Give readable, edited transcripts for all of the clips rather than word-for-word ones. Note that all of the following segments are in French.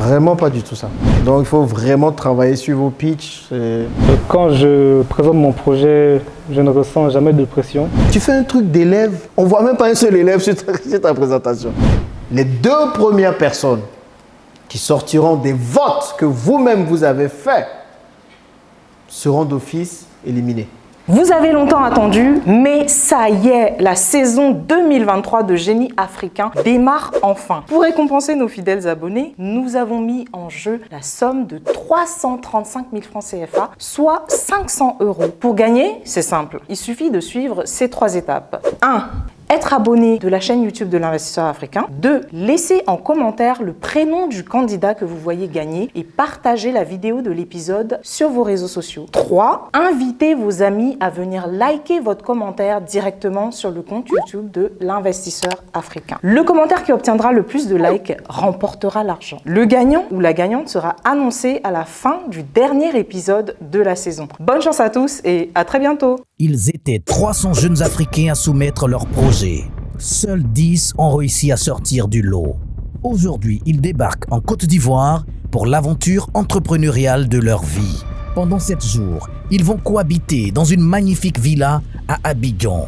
vraiment pas du tout ça. Donc il faut vraiment travailler sur vos pitchs. Quand je présente mon projet, je ne ressens jamais de pression. Tu fais un truc d'élève, on voit même pas un seul élève sur ta présentation. Les 2 premières personnes qui sortiront des votes que vous-même vous avez faits seront d'office éliminés. Vous avez longtemps attendu, mais ça y est, la saison 2023 de Génie africain démarre enfin. Pour récompenser nos fidèles abonnés, nous avons mis en jeu la somme de 335 000 francs CFA, soit 500 €. Pour gagner, c'est simple, il suffit de suivre ces 3 étapes. 1. Être abonné de la chaîne YouTube de l'investisseur africain. 2. Laisser en commentaire le prénom du candidat que vous voyez gagner et partager la vidéo de l'épisode sur vos réseaux sociaux. 3. Invitez vos amis à venir liker votre commentaire directement sur le compte YouTube de l'investisseur africain. Le commentaire qui obtiendra le plus de likes remportera l'argent. Le gagnant ou la gagnante sera annoncé à la fin du dernier épisode de la saison. Bonne chance à tous et à très bientôt. Ils étaient 300 jeunes Africains à soumettre leur projet. Seuls 10 ont réussi à sortir du lot. Aujourd'hui, ils débarquent en Côte d'Ivoire pour l'aventure entrepreneuriale de leur vie. Pendant 7 jours, ils vont cohabiter dans une magnifique villa à Abidjan.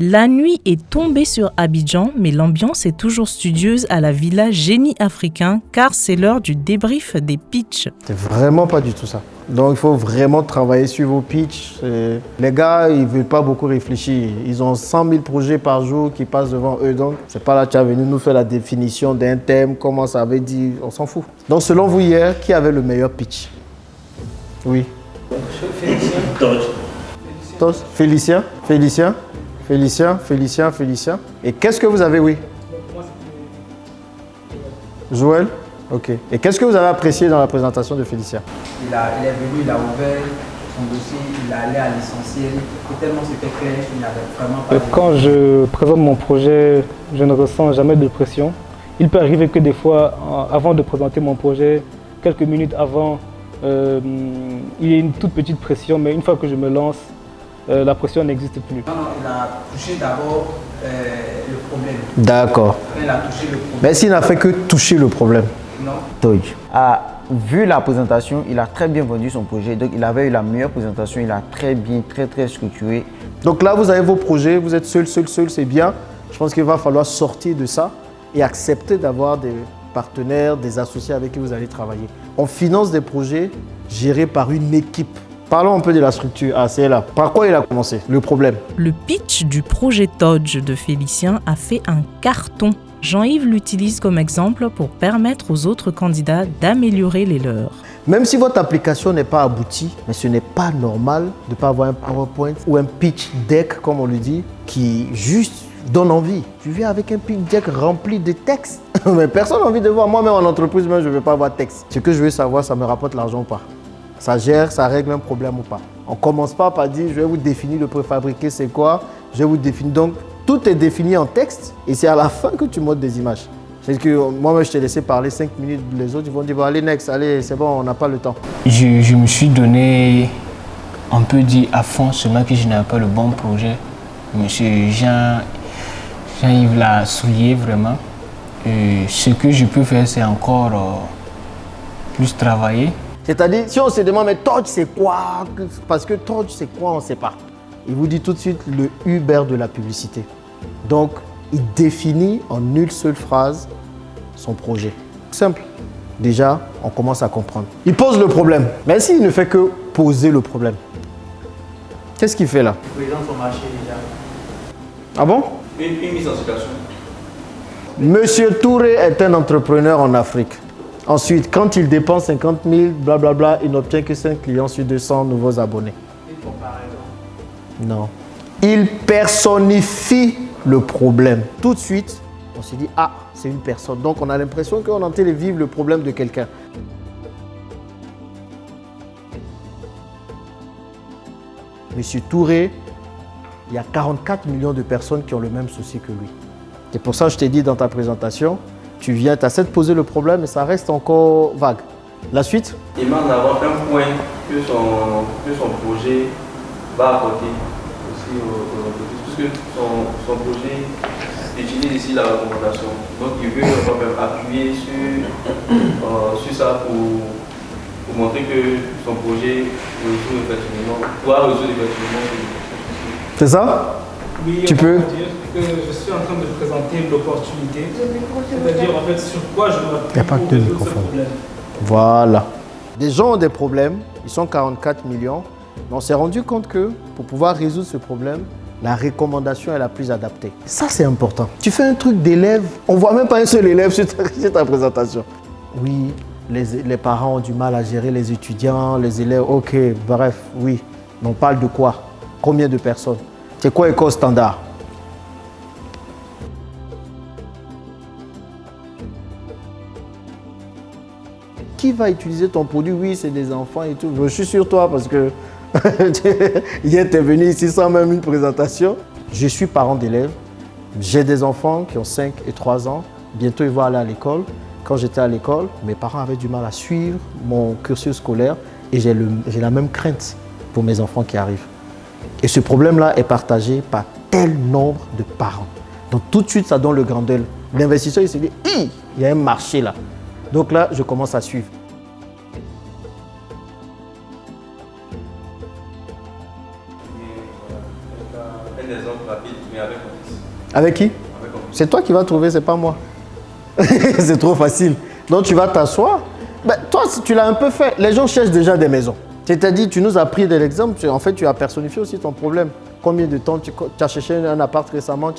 La nuit est tombée sur Abidjan, mais l'ambiance est toujours studieuse à la villa Génie africain, car c'est l'heure du débrief des pitchs. C'est vraiment pas du tout ça. Donc il faut vraiment travailler sur vos pitchs. Les gars, ils ne veulent pas beaucoup réfléchir. Ils ont 100 000 projets par jour qui passent devant eux. Donc c'est pas là que tu as venu nous faire la définition d'un thème, comment ça veut dire, on s'en fout. Donc selon vous hier, qui avait le meilleur pitch? Oui. Félicien. Félicien. Et qu'est-ce que vous avez, oui? Joël? Ok. Et qu'est-ce que vous avez apprécié dans la présentation de Félicien? Il est venu, il a ouvert son dossier, il est allé à l'essentiel. Et tellement c'était clair, il n'avait vraiment pas... Quand je présente mon projet, je ne ressens jamais de pression. Il peut arriver que des fois, avant de présenter mon projet, quelques minutes avant, il y a une toute petite pression, mais une fois que je me lance, la pression n'existe plus. Non, il a touché d'abord le problème. D'accord. Il a touché le problème. Mais s'il n'a fait que toucher le problème. Non. Dodge a vu la présentation, il a très bien vendu son projet. Donc il avait eu la meilleure présentation, il a très structuré. Donc là, vous avez vos projets, vous êtes seul, c'est bien. Je pense qu'il va falloir sortir de ça et accepter d'avoir des partenaires, des associés avec qui vous allez travailler. On finance des projets gérés par une équipe. Parlons un peu de la structure. Ah, c'est là. Par quoi il a commencé? Le problème. Le pitch du projet Dodge de Félicien a fait un carton. Jean-Yves l'utilise comme exemple pour permettre aux autres candidats d'améliorer les leurs. Même si votre application n'est pas aboutie, mais ce n'est pas normal de ne pas avoir un PowerPoint ou un pitch deck, comme on le dit, qui juste donne envie. Tu viens avec un pitch deck rempli de textes. Mais personne n'a envie de voir. Moi-même en entreprise, je ne veux pas avoir de texte. Ce que je veux savoir, ça me rapporte l'argent ou pas. Ça gère, ça règle un problème ou pas. On ne commence pas par dire, je vais vous définir le préfabriqué, c'est quoi. Je vais vous définir. Donc, tout est défini en texte et c'est à la fin que tu montres des images. C'est que moi, je t'ai laissé parler 5 minutes. Les autres, ils vont dire, bon, allez, next, allez, c'est bon, on n'a pas le temps. Je me suis donné, on peut dire, à fond, seulement que je n'avais pas le bon projet. Monsieur Jean-Yves l'a souligné vraiment. Et ce que je peux faire, c'est encore plus travailler. C'est-à-dire, si on se demande, mais Dodge, c'est quoi? Parce que Dodge, c'est quoi? On ne sait pas. Il vous dit tout de suite le Uber de la publicité. Donc, il définit en une seule phrase son projet. Simple. Déjà, on commence à comprendre. Il pose le problème. Mais s'il ne fait que poser le problème, qu'est-ce qu'il fait là? Il présente son marché déjà. Ah bon? Une mise en situation. Monsieur Touré est un entrepreneur en Afrique. Ensuite, quand il dépense 50 000, blablabla, il n'obtient que 5 clients sur 200 nouveaux abonnés. Non. Il personnifie le problème. Tout de suite, on se dit, ah, c'est une personne. Donc, on a l'impression qu'on est en train de vivre le problème de quelqu'un. Monsieur Touré il y a 44 millions de personnes qui ont le même souci que lui. C'est pour ça que je t'ai dit dans ta présentation, tu viens, tu essaies de poser le problème, mais ça reste encore vague. La suite? Il manque d'avoir un point que son projet va apporter aussi aux entreprises, puisque son projet utilise ici la recommandation. Donc il veut appuyer sur ça pour montrer que son projet pourra résoudre effectivement. C'est ça? Oui, tu peux dire que je suis en train de présenter l'opportunité, c'est-à-dire en fait sur quoi je m'appuie pour résoudre ce problème. Voilà. Des gens ont des problèmes, ils sont 44 millions, mais on s'est rendu compte que pour pouvoir résoudre ce problème, la recommandation est la plus adaptée. Ça, c'est important. Tu fais un truc d'élève, on ne voit même pas un seul élève sur ta présentation. Oui, les parents ont du mal à gérer les étudiants, les élèves, ok, bref, oui. Mais on parle de quoi? Combien de personnes? C'est quoi école standard? Qui va utiliser ton produit? Oui, c'est des enfants et tout. Je suis sur toi parce que hier, tu es venu ici sans même une présentation. Je suis parent d'élèves. J'ai des enfants qui ont 5 et 3 ans. Bientôt, ils vont aller à l'école. Quand j'étais à l'école, mes parents avaient du mal à suivre mon cursus scolaire et j'ai la même crainte pour mes enfants qui arrivent. Et ce problème-là est partagé par tel nombre de parents. Donc tout de suite, ça donne le grandeur. L'investisseur, il se dit, il y a un marché là. Donc là, je commence à suivre. Un exemple rapide, mais avec mon fils. Avec qui? C'est toi qui vas trouver, c'est pas moi. C'est trop facile. Donc tu vas t'asseoir. Ben, toi, tu l'as un peu fait. Les gens cherchent déjà des maisons. C'est-à-dire, tu nous as pris de l'exemple. En fait, tu as personnifié aussi ton problème. Combien de temps tu as cherché un appart récemment?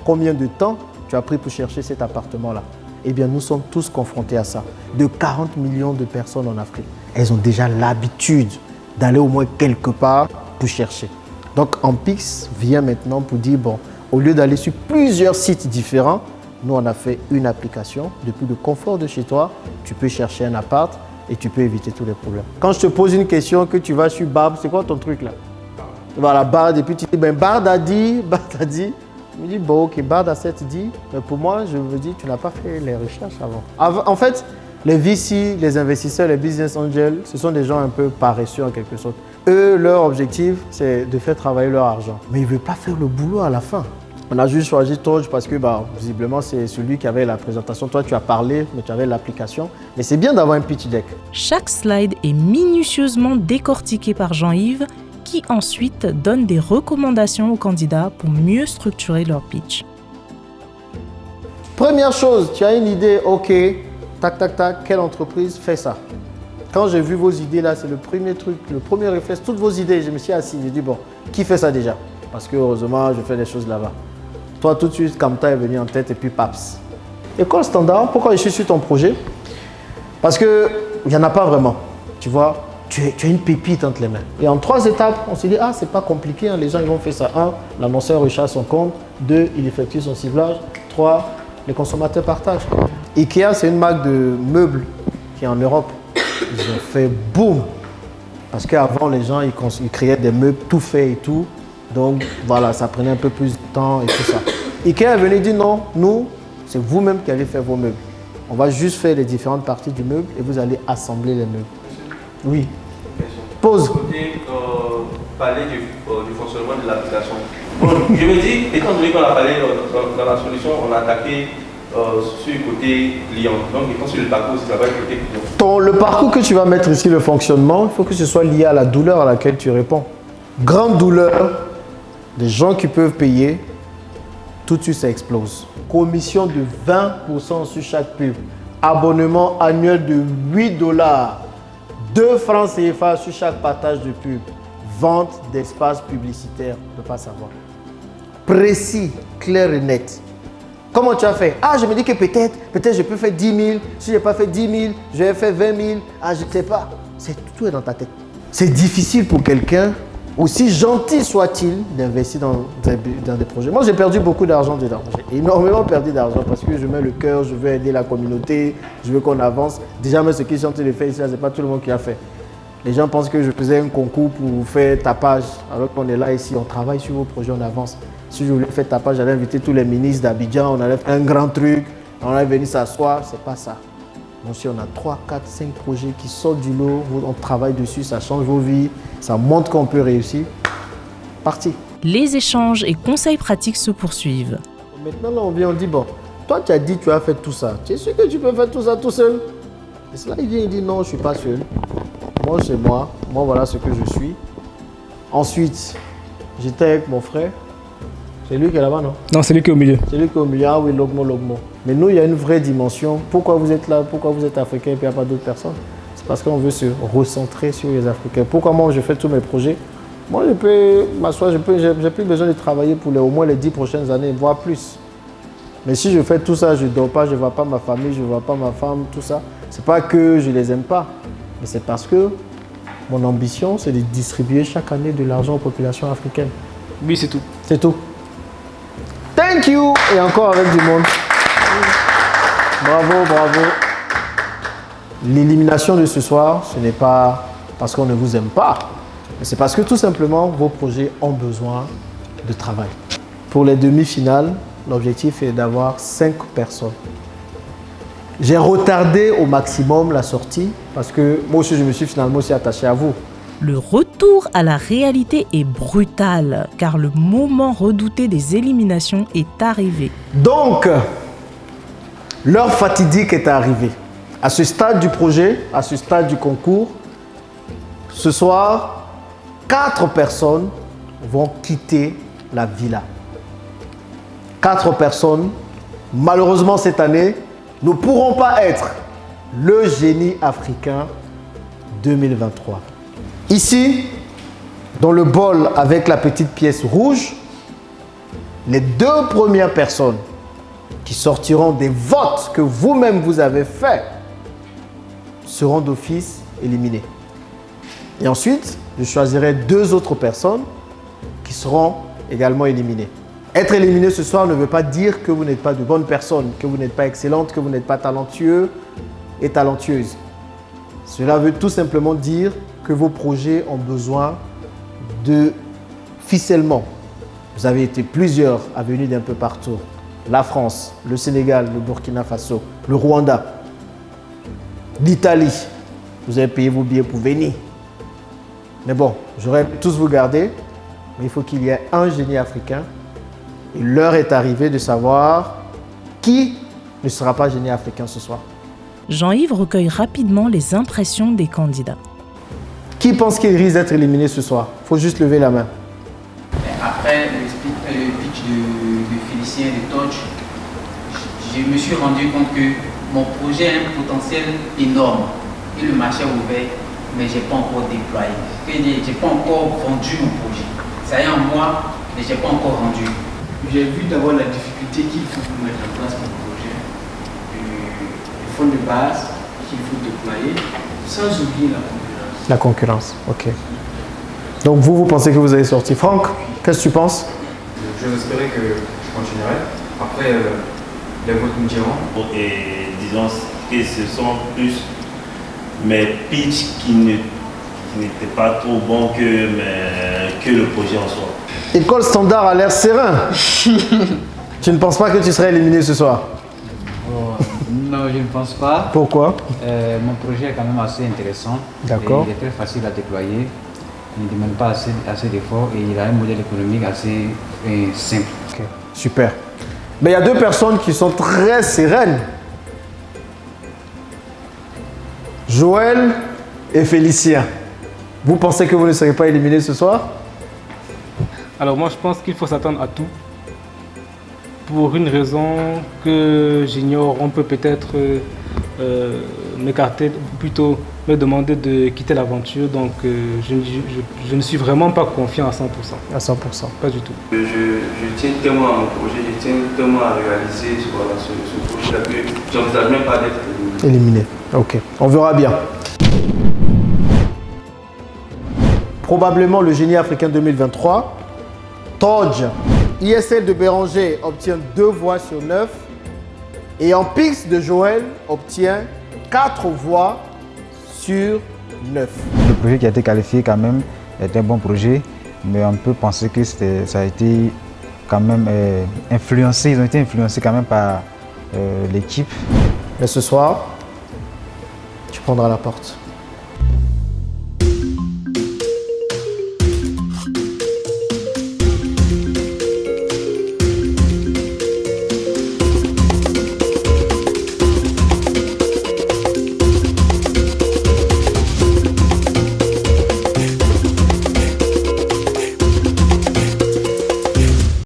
Combien de temps tu as pris pour chercher cet appartement-là? Eh bien, nous sommes tous confrontés à ça. De 40 millions de personnes en Afrique, elles ont déjà l'habitude d'aller au moins quelque part pour chercher. Donc, Ampix vient maintenant pour dire, bon, au lieu d'aller sur plusieurs sites différents, nous, on a fait une application. Depuis le confort de chez toi, tu peux chercher un appart et tu peux éviter tous les problèmes. Quand je te pose une question, que tu vas sur Barb, c'est quoi ton truc là? Voilà, Bard, et puis tu dis, ben Bard a dit. Je me dis, bon, ok, Bard a cette dit, mais pour moi, je me dis, tu n'as pas fait les recherches avant. En fait, les VC, les investisseurs, les business angels, ce sont des gens un peu paresseux en quelque sorte. Eux, leur objectif, c'est de faire travailler leur argent. Mais ils ne veulent pas faire le boulot à la fin. On a juste choisi Torch parce que, visiblement, c'est celui qui avait la présentation. Toi, tu as parlé, mais tu avais l'application. Mais c'est bien d'avoir un pitch deck. Chaque slide est minutieusement décortiqué par Jean-Yves, qui ensuite donne des recommandations aux candidats pour mieux structurer leur pitch. Première chose, tu as une idée, ok, tac, tac, tac, quelle entreprise fait ça? Quand j'ai vu vos idées là, c'est le premier truc, le premier réflexe, toutes vos idées, je me suis assis, j'ai dit, bon, qui fait ça déjà? Parce que heureusement, je fais des choses là-bas. Toi, tout de suite, Kamta est venu en tête et puis Paps. École standard, pourquoi je suis sur ton projet? Parce qu'il n'y en a pas vraiment, tu vois. Tu as une pépite entre les mains. Et en 3 étapes, on s'est dit, c'est pas compliqué, hein, les gens ils vont faire ça. 1, l'annonceur recherche son compte. 2, il effectue son ciblage. 3, les consommateurs partagent. Ikea, c'est une marque de meubles qui est en Europe. Ils ont fait boum. Parce qu'avant, les gens, ils créaient des meubles tout faits et tout. Donc voilà, ça prenait un peu plus de temps et tout ça. Ikea est venu dire, non, nous, c'est vous-même qui allez faire vos meubles. On va juste faire les différentes parties du meuble et vous allez assembler les meubles. Oui. Pause. Parler du fonctionnement de l'application. Bon, je me dis, étant donné qu'on a parlé dans la solution, on a attaqué sur le côté client. Donc, étant sur le parcours, ça va être côté client. Le parcours que tu vas mettre ici, le fonctionnement, il faut que ce soit lié à la douleur à laquelle tu réponds. Grande douleur, des gens qui peuvent payer, tout de suite ça explose. Commission de 20% sur chaque pub. Abonnement annuel de $8. 2 francs CFA sur chaque partage de pub. Vente d'espace publicitaire, ne pas savoir. Précis, clair et net. Comment tu as fait? Je me dis que peut-être je peux faire 10 000. Si je n'ai pas fait 10 000, je vais faire 20 000. Je ne sais pas. Tout est dans ta tête. C'est difficile pour quelqu'un, aussi gentil soit-il, d'investir dans des projets. Moi, j'ai perdu beaucoup d'argent dedans. J'ai énormément perdu d'argent parce que je mets le cœur, je veux aider la communauté, je veux qu'on avance. Déjà, mais ce qu'ils sont en train de faire ici, ce n'est pas tout le monde qui a fait. Les gens pensent que je faisais un concours pour faire tapage. Alors qu'on est là ici, on travaille sur vos projets, on avance. Si je voulais faire tapage, j'allais inviter tous les ministres d'Abidjan, on allait faire un grand truc, on allait venir s'asseoir. C'est pas ça. Donc si on a 3, 4, 5 projets qui sortent du lot, on travaille dessus, ça change vos vies, ça montre qu'on peut réussir. Parti. Les échanges et conseils pratiques se poursuivent. Maintenant, là, on vient, on dit, bon, toi, tu as dit que tu as fait tout ça. Tu es sûr que tu peux faire tout ça tout seul? Et cela, il vient, il dit, non, je ne suis pas seul. Moi, c'est moi. Moi, voilà ce que je suis. Ensuite, j'étais avec mon frère. C'est lui qui est là-bas, non? Non, c'est lui qui est au milieu. C'est lui qui est au milieu. Ah oui, Logmo. Mais nous, il y a une vraie dimension. Pourquoi vous êtes là? Pourquoi vous êtes africain et puis il n'y a pas d'autres personnes? C'est parce qu'on veut se recentrer sur les Africains. Pourquoi moi, je fais tous mes projets? Moi, je peux m'asseoir, j'ai plus besoin de travailler pour au moins les 10 prochaines années, voire plus. Mais si je fais tout ça, je ne dors pas, je ne vois pas ma famille, je ne vois pas ma femme, tout ça. Ce n'est pas que je ne les aime pas, mais c'est parce que mon ambition, c'est de distribuer chaque année de l'argent aux populations africaines. Oui, c'est tout. C'est tout. Thank you! Et encore avec du monde. Bravo. L'élimination de ce soir, ce n'est pas parce qu'on ne vous aime pas, mais c'est parce que tout simplement, vos projets ont besoin de travail. Pour les demi-finales, l'objectif est d'avoir 5 personnes. J'ai retardé au maximum la sortie parce que moi aussi, je me suis finalement aussi attaché à vous. Le retour à la réalité est brutal car le moment redouté des éliminations est arrivé. Donc, l'heure fatidique est arrivée. À ce stade du projet, à ce stade du concours, ce soir, 4 personnes vont quitter la villa. 4 personnes, malheureusement cette année, ne pourront pas être le génie africain 2023. Ici, dans le bol avec la petite pièce rouge, les 2 premières personnes qui sortiront des votes que vous-même vous avez faits seront d'office éliminées. Et ensuite, je choisirai 2 autres personnes qui seront également éliminées. Être éliminé ce soir ne veut pas dire que vous n'êtes pas de bonnes personnes, que vous n'êtes pas excellente, que vous n'êtes pas talentueux et talentueuse. Cela veut tout simplement dire que vos projets ont besoin de ficellement. Vous avez été plusieurs à venir d'un peu partout. La France, le Sénégal, le Burkina Faso, le Rwanda, l'Italie. Vous avez payé vos billets pour venir. Mais bon, j'aurais tous vous garder, mais il faut qu'il y ait un génie africain. Et l'heure est arrivée de savoir qui ne sera pas génie africain ce soir. Jean-Yves recueille rapidement les impressions des candidats. Qui pense qu'il risque d'être éliminé ce soir? Il faut juste lever la main. Après le pitch de Félicien et de Touch, je me suis rendu compte que mon projet a un potentiel énorme et le marché est ouvert, mais je n'ai pas encore déployé. Je n'ai pas encore vendu mon projet. Ça y est en moi, mais je n'ai pas encore rendu. J'ai vu d'abord la difficulté qu'il faut pour mettre en place mon projet, le fonds de base qu'il faut déployer, sans oublier la concurrence. La concurrence, ok. Donc vous pensez que vous allez sortir. Franck, qu'est-ce que tu penses? Je espérais que je continuerai. Après, les votes nous diront. Et disons que ce sont plus mes pitchs qui n'étaient pas trop bons que le projet en soi. École Standard a l'air serein. Tu ne penses pas que tu serais éliminé ce soir? Non, je ne pense pas. Pourquoi? Mon projet est quand même assez intéressant. D'accord. Il est très facile à déployer. Il ne demande pas assez d'efforts et il a un modèle économique assez simple. Okay. Super. Mais il y a 2 personnes qui sont très sereines. Joël et Félicien. Vous pensez que vous ne serez pas éliminés ce soir? Alors moi je pense qu'il faut s'attendre à tout. Pour une raison que j'ignore, on peut peut-être m'écarter, plutôt me demander de quitter l'aventure. Donc je ne suis vraiment pas confiant à 100%. À 100%. Pas du tout. Je tiens tellement à mon projet, je tiens tellement à réaliser ce projet-là que je n'envisage même pas d'être éliminé. Ok, on verra bien. Probablement le génie africain 2023. Todge, ISL de Béranger obtient 2 voix sur 9 et Ampix de Joël obtient 4 voix sur 9. Le projet qui a été qualifié quand même est un bon projet, mais on peut penser que ça a été quand même influencé, ils ont été influencés quand même par l'équipe. Mais ce soir, tu prendras la porte.